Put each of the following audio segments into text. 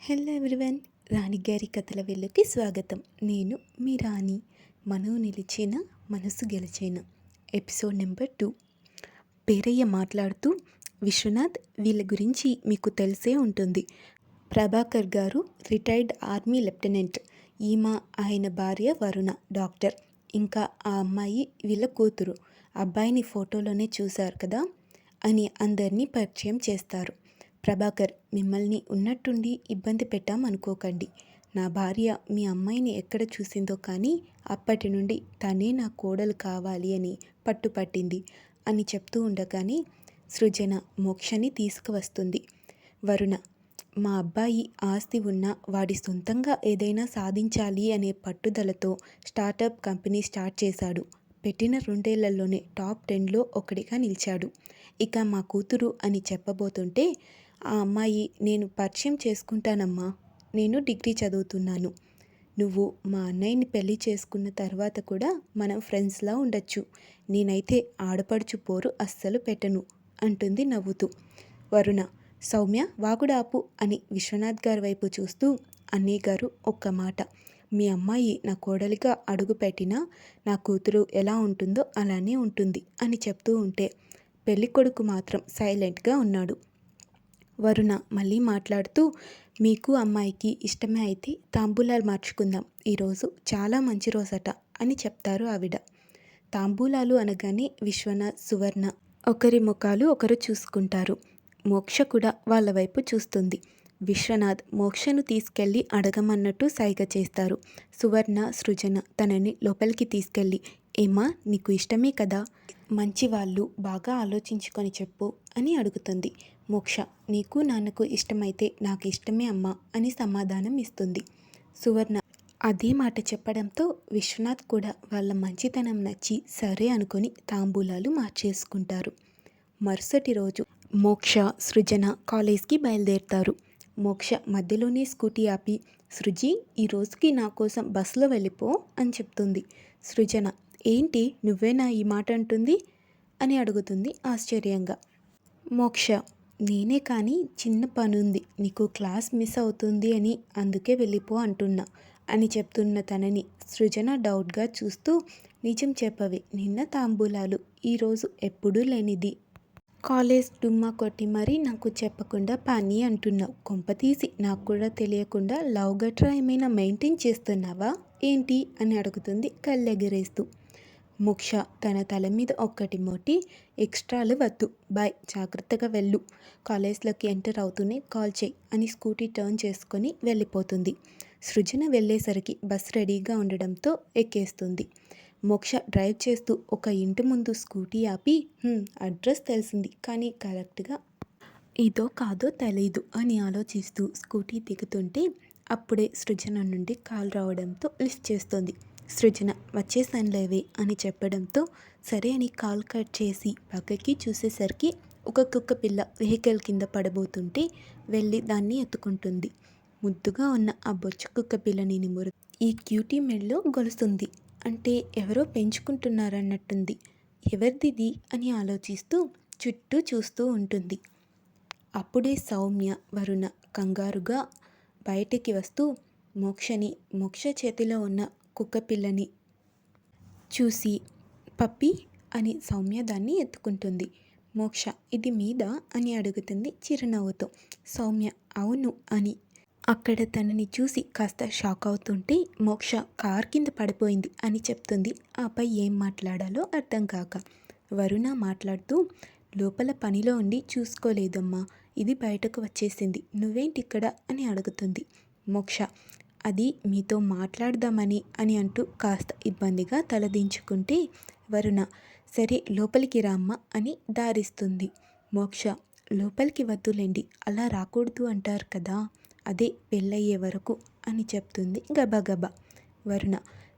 Hello everyone, రాణి గారి కథల వెళ్ళకి స్వాగతం. నేను మీ రాణి. మనవు నిలిచిన మనసు గెలిచిన ఎపిసోడ్ నెంబర్ 2. పేరయ్య మాట్లాడుతూ, విశ్వనాథ్ వీళ్ళ గురించి మీకు తెలిసే ఉంటుంది. ప్రభాకర్ గారు రిటైర్డ్ ఆర్మీ లెఫ్టినెంట్, ఈమె ఆయన భార్య వరుణ డాక్టర్, ఇంకా ఆ అమ్మాయి వీళ్ళ కూతురు. అబ్బాయిని ఫోటోలోనే చూశారు కదా అని అందరినీ పరిచయం చేస్తారు. ప్రభాకర్, మిమ్మల్ని ఉన్నట్టుండి ఇబ్బంది పెట్టామనుకోకండి. నా భార్య మీ అమ్మాయిని ఎక్కడ చూసిందో కానీ అప్పటి నుండి తనే నా కోడలు కావాలి అని పట్టుపట్టింది అని చెప్తూ ఉండగానే సృజన మోక్షని తీసుకువస్తుంది. వరుణ, మా అబ్బాయి ఆస్తి ఉన్నా వాడి సొంతంగా ఏదైనా సాధించాలి అనే పట్టుదలతో స్టార్టప్ కంపెనీ స్టార్ట్ చేశాడు. పెట్టిన 2 ఏళ్లలోనే టాప్ 10లో ఒకటిగా నిలిచాడు. ఇక మా కూతురు అని చెప్పబోతుంటే ఆ అమ్మాయి, నేను పరిచయం చేసుకుంటానమ్మా, నేను డిగ్రీ చదువుతున్నాను. నువ్వు మా అన్నయ్యని పెళ్లి చేసుకున్న తర్వాత కూడా మనం ఫ్రెండ్స్లా ఉండొచ్చు. నేనైతే ఆడపడుచు పోరు అస్సలు పెట్టను అంటుంది నవ్వుతూ. వరుణ, సౌమ్య వాగుడాపు అని విశ్వనాథ్ గారి వైపు చూస్తూ, అన్నయ్య గారు ఒక్క మాట, మీ అమ్మాయి నా కోడలిగా అడుగు పెట్టినా నా కూతురు ఎలా ఉంటుందో అలానే ఉంటుంది అని చెప్తూ ఉంటే పెళ్ళికొడుకు మాత్రం సైలెంట్గా ఉన్నాడు. వరుణ మళ్ళీ మాట్లాడుతూ, మీకు అమ్మాయికి ఇష్టమే అయితే తాంబూలాలు మార్చుకుందాం, ఈరోజు చాలా మంచి రోజట అని చెప్తారు ఆవిడ. తాంబూలాలు అనగానే విశ్వనాథ్, సువర్ణ ఒకరి ముఖాలు ఒకరు చూసుకుంటారు. మోక్ష కూడా వాళ్ళ వైపు చూస్తుంది. విశ్వనాథ్ మోక్షను తీసుకెళ్ళి అడగమన్నట్టు సైగ చేస్తారు. సువర్ణ, సృజన తనని లోపలికి తీసుకెళ్ళి, ఏమా నీకు ఇష్టమే కదా, మంచి వాళ్ళు బాగా ఆలోచించుకొని చెప్పు అని అడుగుతుంది. మోక్ష, నీకు నాన్నకు ఇష్టమైతే నాకు ఇష్టమే అమ్మా అని సమాధానం ఇస్తుంది. సువర్ణ అదే మాట చెప్పడంతో విశ్వనాథ్ కూడా వాళ్ళ మంచితనం నచ్చి సరే అనుకొని తాంబూలాలు మార్చేసుకుంటారు. మరుసటి రోజు మోక్ష, సృజన కాలేజ్కి బయలుదేరుతారు. మోక్ష మధ్యలోనే స్కూటీ ఆపి, సృజి ఈ రోజుకి నా కోసం బస్సులో వెళ్ళిపో అని చెప్తుంది. సృజన, ఏంటి నువ్వేనా ఈ మాట అంటుంది అని అడుగుతుంది ఆశ్చర్యంగా. మోక్ష, నేనే కానీ చిన్న పనుంది, నీకు క్లాస్ మిస్ అవుతుంది అని అందుకే వెళ్ళిపో అంటున్నా అని చెప్తున్న తనని సృజన డౌట్గా చూస్తూ, నిజం చెప్పవే, నిన్న తాంబూలాలు, ఈరోజు ఎప్పుడూ లేనిది కాలేజ్ డుమ్మా కొట్టి మరీ నాకు చెప్పకుండా పని అంటున్నావు. కొంపతీసి నాకు కూడా తెలియకుండా లవ్ గట్రా ఏమైనా మెయింటైన్ చేస్తున్నావా ఏంటి అని అడుగుతుంది కళ్ళెగరేస్తూ. మోక్ష తన తల మీద ఒక్కటి మోటి, ఎక్స్ట్రాలు వద్దు, బాయ్, జాగ్రత్తగా వెళ్ళు, కాలేజ్లోకి ఎంటర్ అవుతూనే కాల్ చేయి అని స్కూటీ టర్న్ చేసుకొని వెళ్ళిపోతుంది. సృజన వెళ్ళేసరికి బస్ రెడీగా ఉండడంతో ఎక్కేస్తుంది. మోక్ష డ్రైవ్ చేస్తూ ఒక ఇంటి ముందు స్కూటీ ఆపి, అడ్రస్ తెలిసింది కానీ కరెక్ట్గా ఇదో కాదో తెలీదు అని ఆలోచిస్తూ స్కూటీ దిగుతుంటే అప్పుడే సృజన నుండి కాల్ రావడంతో లిఫ్ట్ చేస్తుంది. సృజన, వచ్చేసానులేవే అని చెప్పడంతో సరే అని కాల్ కట్ చేసి పక్కకి చూసేసరికి ఒక కుక్క పిల్ల వెహికల్ కింద పడబోతుంటే వెళ్ళి దాన్ని ఎత్తుకుంటుంది. ముద్దుగా ఉన్న ఆ బొచ్చు కుక్క పిల్లని నిమురు ఈ క్యూటీ మెడలో గొలుస్తుంది. అంటే ఎవరో పెంచుకుంటున్నారన్నట్టుంది. ఎవరిదిది అని ఆలోచిస్తూ చుట్టూ చూస్తూ ఉంటుంది. అప్పుడే సౌమ్య, వరుణ కంగారుగా బయటికి వస్తూ మోక్ష చేతిలో ఉన్న కుక్కపిల్లని చూసి, పప్పి అని సౌమ్య దాన్ని ఎత్తుకుంటుంది. మోక్ష, ఇది మీద అని అడుగుతుంది చిరునవ్వుతో. సౌమ్య అవును అని అక్కడ తనని చూసి కాస్త షాక్ అవుతుంటే మోక్ష కార్ కింద పడిపోయింది అని చెప్తుంది. ఆపై ఏం మాట్లాడాలో అర్థం కాక వరుణ మాట్లాడుతూ, లోపల పనిలో ఉండి చూసుకోలేదమ్మా, ఇది బయటకు వచ్చేసింది, నువ్వేంటి ఇక్కడ అని అడుగుతుంది. మోక్ష, అది మీతో మాట్లాడదామని అని అంటూ కాస్త ఇబ్బందిగా తలదించుకుంటే వరుణ, సరే లోపలికి రామ్మ అని దారిస్తుంది. మోక్ష, లోపలికి వద్దులేండి, అలా రాకూడదు అంటారు కదా, అదే పెళ్ళయ్యే వరకు అని చెప్తుంది గబగబా. వరుణ,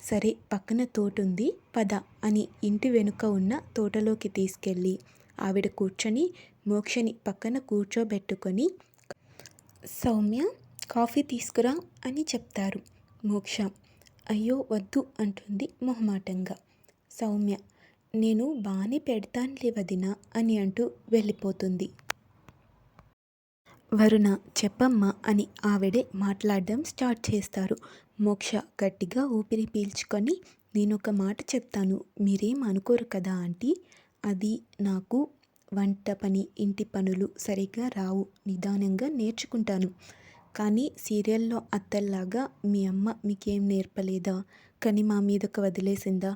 సరే పక్కన తోటుంది పద అని ఇంటి వెనుక ఉన్న తోటలోకి తీసుకెళ్ళి ఆవిడ కూర్చొని మోక్షని పక్కన కూర్చోబెట్టుకొని, సౌమ్య కాఫీ తీసుకురా అని చెప్తారు. మోక్ష, అయ్యో వద్దు అంటుంది మొహమాటంగా. సౌమ్య, నేను బాగానే పెడతానులే వదినా అని అంటూ వెళ్ళిపోతుంది. వరుణ చెప్పమ్మా అని ఆవిడే మాట్లాడడం స్టార్ట్ చేస్తారు. మోక్ష గట్టిగా ఊపిరి పీల్చుకొని నేనొక మాట చెప్తాను, మీరేం అనుకోరు కదా ఆంటీ. అది నాకు వంట పని ఇంటి పనులు సరిగ్గా రావు, నిదానంగా నేర్చుకుంటాను. కానీ సీరియల్లో అత్తల్లాగా మీ అమ్మ మీకేం నేర్పలేదా, కానీ మా మీదకు వదిలేసిందా?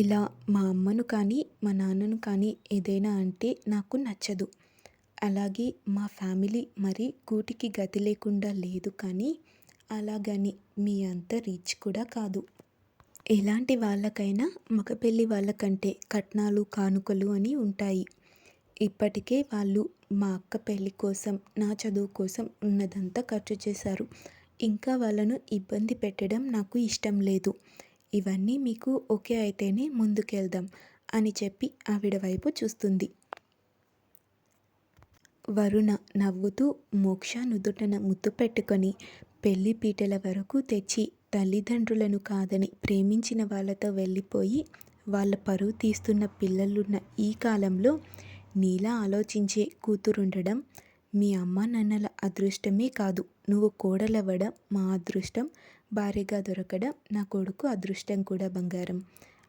ఇలా మా అమ్మను కానీ మా నాన్నను కానీ ఏదైనా అంటే నాకు నచ్చదు. అలాగే మా ఫ్యామిలీ మరి కూటికి గతి లేకుండా లేదు, కానీ అలాగని మీ అంత రిచ్ కూడా కాదు. ఎలాంటి వాళ్ళకైనా మగ పెళ్ళి వాళ్ళకంటే కట్నాలు కానుకలు అని ఉంటాయి. ఇప్పటికే వాళ్ళు మా అక్క పెళ్ళి కోసం నా చదువు కోసం ఉన్నదంతా ఖర్చు చేశారు. ఇంకా వాళ్ళను ఇబ్బంది పెట్టడం నాకు ఇష్టం లేదు. ఇవన్నీ మీకు ఓకే అయితేనే ముందుకెళ్దాం అని చెప్పి ఆవిడ వైపు చూస్తుంది. వరుణ నవ్వుతూ మోక్ష నుదుటన ముద్దు పెట్టుకొని పెళ్లి పీటల వరకు తెచ్చి తల్లిదండ్రులను కాదని ప్రేమించిన వాళ్ళతో వెళ్ళిపోయి వాళ్ళ పరువు తీస్తున్న పిల్లలున్న ఈ కాలంలో నీలా ఆలోచించే కూతురుండడం మీ అమ్మ నాన్నల అదృష్టమే కాదు, నువ్వు కోడలవ్వడం మా అదృష్టం, భార్యగా దొరకడం నా కొడుకు అదృష్టం కూడా బంగారం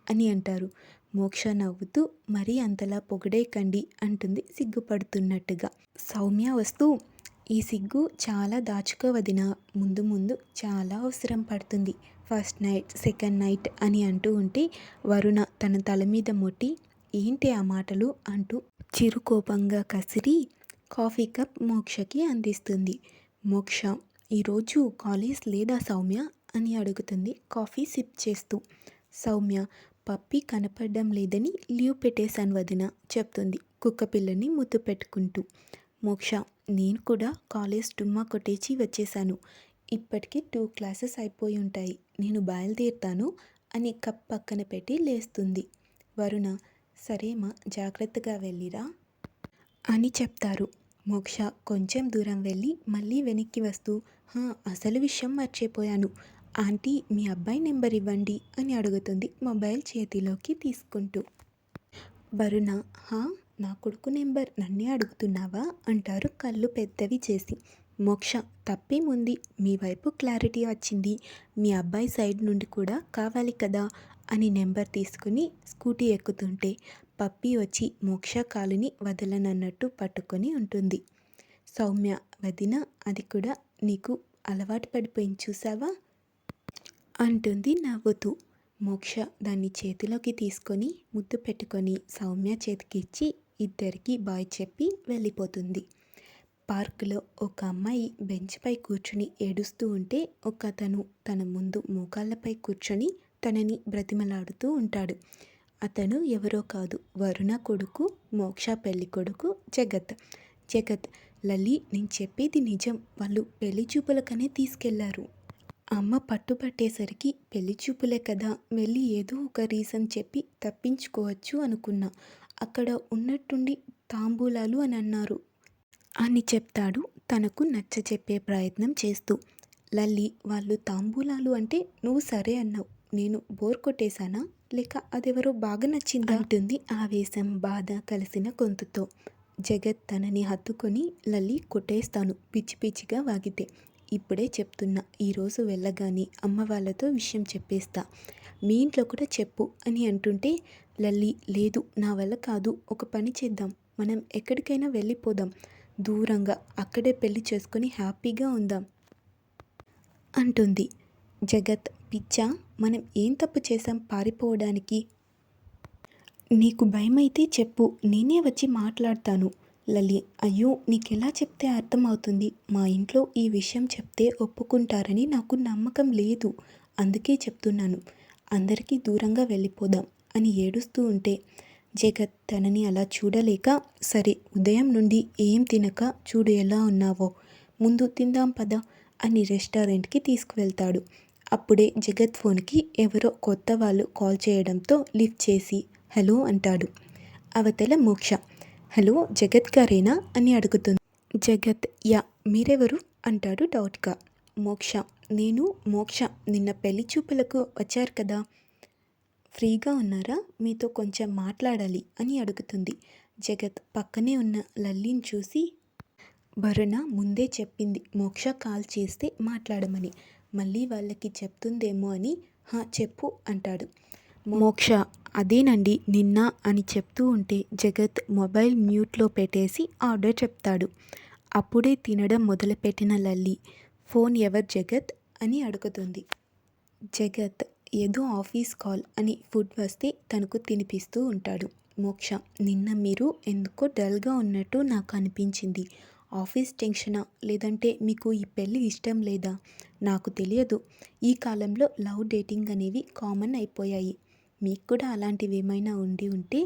అని అంటారు. మోక్ష నవ్వుతూ మరీ అంతలా పొగడేకండి అంటుంది సిగ్గుపడుతున్నట్టుగా. సౌమ్య వస్తూ ఈ సిగ్గు చాలా దాచుకో వదినా, ముందు ముందు చాలా అవసరం పడుతుంది, ఫస్ట్ నైట్ సెకండ్ నైట్ అని అంటూ ఉంటే వరుణ తన తల మీద మొట్టి ఏంటి ఆ మాటలు అంటూ చిరుకోపంగా కసిరి కాఫీ కప్ మోక్షకి అందిస్తుంది. మోక్ష ఈరోజు కాలేజ్ లేదా సౌమ్య అని అడుగుతుంది కాఫీ సిప్ చేస్తూ. సౌమ్య పప్పి కనపడడం లేదని లీవ్ పెట్టేశాను వదిన చెప్తుంది కుక్క పిల్లని ముద్దు పెట్టుకుంటూ. మోక్ష నేను కూడా కాలేజ్ డుమ్మా కొట్టేసి వచ్చేసాను, ఇప్పటికీ 2 క్లాసెస్ అయిపోయి ఉంటాయి, నేను బయలుదేరుతాను అని కప్ పక్కన పెట్టి లేస్తుంది. వరుణ సరేమా జాగ్రత్తగా వెళ్ళిరా అని చెప్తారు. మోక్ష కొంచెం దూరం వెళ్ళి మళ్ళీ వెనక్కి వస్తూ అసలు విషయం మర్చిపోయాను ఆంటీ, మీ అబ్బాయి నెంబర్ ఇవ్వండి అని అడుగుతుంది మొబైల్ చేతిలోకి తీసుకుంటూ. వరుణ నా కొడుకు నెంబర్ నన్నే అడుగుతున్నావా అంటారు కళ్ళు పెద్దవి చేసి. మోక్ష తప్పేముంది, మీ వైపు క్లారిటీ వచ్చింది, మీ అబ్బాయి సైడ్ నుండి కూడా కావాలి కదా అని నెంబర్ తీసుకుని స్కూటీ ఎక్కుతుంటే పప్పి వచ్చి మోక్ష కాలుని వదలనన్నట్టు పట్టుకొని ఉంటుంది. సౌమ్య వదిన అది కూడా నీకు అలవాటు పడిపోయింది చూసావా అంటుంది నవ్వుతూ. మోక్ష దాన్ని చేతిలోకి తీసుకొని ముద్దు పెట్టుకొని సౌమ్య చేతికి ఇచ్చి ఇద్దరికి బాయ్ చెప్పి వెళ్ళిపోతుంది. పార్కులో ఒక అమ్మాయి బెంచ్పై కూర్చుని ఏడుస్తూ ఉంటే ఒకతను తన ముందు మోకాళ్ళపై కూర్చొని తనని బ్రతిమలాడుతూ ఉంటాడు. అతను ఎవరో కాదు, వరుణ కొడుకు, మోక్ష పెళ్లి కొడుకు జగత్. జగత్ లలి నేను చెప్పేది నిజం, వాళ్ళు పెళ్లి చూపులకనే తీసుకెళ్లారు. అమ్మ పట్టుబట్టేసరికి పెళ్లి చూపులే కదా, వెళ్ళి ఏదో ఒక రీజన్ చెప్పి తప్పించుకోవచ్చు అనుకున్నా, అక్కడ ఉన్నట్టుండి తాంబూలాలు అని అన్నారు అని చెప్తాడు తనకు నచ్చ చెప్పే ప్రయత్నం చేస్తూ. లల్లి వాళ్ళు తాంబూలాలు అంటే నువ్వు సరే అన్నావు, నేను బోర్ కొట్టేశానా లేక అదెవరో బాగా నచ్చిందా అంటుంది ఆవేశం బాధ కలిసిన గొంతుతో. జగత్ తనని హత్తుకొని లల్లి కొట్టేస్తాను పిచ్చి పిచ్చిగా వాగితే, ఇప్పుడే చెప్తున్నా, ఈరోజు వెళ్ళగానే అమ్మ వాళ్ళతో విషయం చెప్పేస్తా, మీ ఇంట్లో కూడా చెప్పు అని అంటుంటే లల్లి లేదు నా వల్ల కాదు, ఒక పని చేద్దాం, మనం ఎక్కడికైనా వెళ్ళిపోదాం దూరంగా, అక్కడే పెళ్లి చేసుకొని హ్యాపీగా ఉందాం అంటుంది. జగత్ పిచ్చా, మనం ఏం తప్పు చేసాం పారిపోవడానికి, నీకు భయమైతే చెప్పు నేనే వచ్చి మాట్లాడతాను. లలి అయ్యో నీకెలా చెప్తే అర్థమవుతుంది, మా ఇంట్లో ఈ విషయం చెప్తే ఒప్పుకుంటారని నాకు నమ్మకం లేదు, అందుకే చెప్తున్నాను, అందరికీ దూరంగా వెళ్ళిపోదాం అని ఏడుస్తూ ఉంటే జగత్ తనని అలా చూడలేక సరే ఉదయం నుండి ఏం తినక చూడు ఎలా ఉన్నావో, ముందు తిందాం పద అని రెస్టారెంట్కి తీసుకువెళ్తాడు. అప్పుడే జగత్ ఫోన్కి ఎవరో కొత్త వాళ్ళు కాల్ చేయడంతో లిఫ్ట్ చేసి హలో అంటాడు. అవతల మోక్ష హలో జగత్ గారేనా అని అడుగుతుంది. జగత్ యా మీరెవరు అంటాడు డౌట్గా. మోక్ష నేను మోక్ష, నిన్న పెళ్లి చూపులకు వచ్చారు కదా, ఫ్రీగా ఉన్నారా, మీతో కొంచెం మాట్లాడాలి అని అడుగుతుంది. జగత్ పక్కనే ఉన్న లల్లిని చూసి వరుణ ముందే చెప్పింది మోక్ష కాల్ చేస్తే మాట్లాడమని. మళ్ళీ వాళ్ళకి చెప్తుందేమో అని చెప్పు అంటాడు. మోక్ష అదేనండి నిన్న అని చెప్తూ ఉంటే జగత్ మొబైల్ మ్యూట్లో పెట్టేసి ఆర్డర్ చెప్తాడు. అప్పుడే తినడం మొదలుపెట్టిన లల్లి ఫోన్ ఎవరు జగత్ అని అడుగుతుంది. జగత్ ఏదో ఆఫీస్ కాల్ అని ఫుడ్ వస్తే తనకు తినిపిస్తూ ఉంటాడు. మోక్ష నిన్న మీరు ఎందుకో డల్గా ఉన్నట్టు నాకు అనిపించింది. ఆఫీస్ టెన్షనా లేదంటే మీకు ఈ పెళ్ళి ఇష్టం లేదా? నాకు తెలియదు. ఈ కాలంలో లవ్ డేటింగ్ అనేవి కామన్ అయిపోయాయి. మీకు కూడా అలాంటివి ఏమైనా ఉండి ఉంటే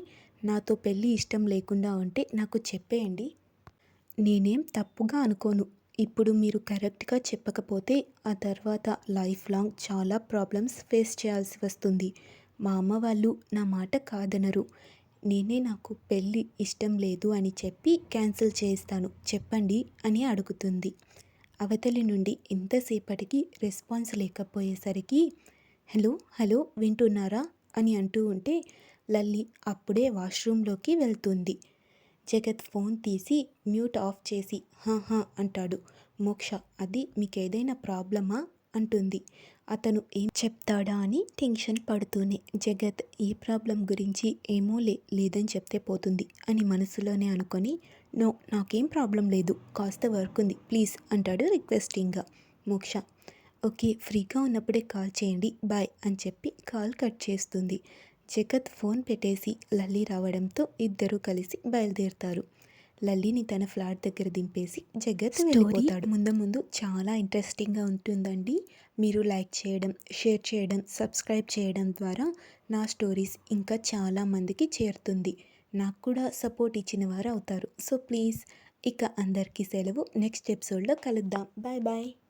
నాతో పెళ్ళి ఇష్టం లేకుండా ఉంటే నాకు చెప్పేయండి. నేనేం తప్పుగా అనుకోను. ఇప్పుడు మీరు కరెక్ట్గా చెప్పకపోతే ఆ తర్వాత లైఫ్ లాంగ్ చాలా ప్రాబ్లమ్స్ ఫేస్ చేయాల్సి వస్తుంది. మా అమ్మ వాళ్ళు నా మాట కాదనరు. నేనే నాకు పెళ్ళి ఇష్టం లేదు అని చెప్పి క్యాన్సిల్ చేస్తాను చెప్పండి అని అడుగుతుంది. అవతలి నుండి ఎంతసేపటికి రెస్పాన్స్ లేకపోయేసరికి హలో హలో వింటున్నారా అని అంటూ ఉంటే లల్లి అప్పుడే వాష్రూమ్లోకి వెళ్తుంది. జగత్ ఫోన్ తీసి మ్యూట్ ఆఫ్ చేసి హా అంటాడు. మోక్ష అది మీకేదైనా ప్రాబ్లమా అంటుంది. అతను ఏం చెప్తాడా అని టెన్షన్ పడుతూనే జగత్ ఏ ప్రాబ్లం గురించి లేదని చెప్తే పోతుంది అని మనసులోనే అనుకొని నో నాకేం ప్రాబ్లం లేదు, కాస్త వర్క్ ఉంది ప్లీజ్ అంటాడు రిక్వెస్టింగ్గా. మోక్ష ఓకే ఫ్రీగా ఉన్నప్పుడే కాల్ చేయండి బాయ్ అని చెప్పి కాల్ కట్ చేస్తుంది. జగత్ ఫోన్ పెట్టేసి లల్లి రావడంతో ఇద్దరూ కలిసి బయలుదేరుతారు. లల్లిని తన ఫ్లాట్ దగ్గర దింపేసి జగత్ వెళ్ళిపోతాడు. ముందు చాలా ఇంట్రెస్టింగ్గా ఉంటుందండి. మీరు లైక్ చేయడం, షేర్ చేయడం, సబ్స్క్రైబ్ చేయడం ద్వారా నా స్టోరీస్ ఇంకా చాలామందికి చేరుతుంది. నాకు కూడా సపోర్ట్ ఇచ్చిన వారు అవుతారు. సో ప్లీజ్ ఇక అందరికీ సెలవు. నెక్స్ట్ ఎపిసోడ్లో కలుద్దాం. Bye bye.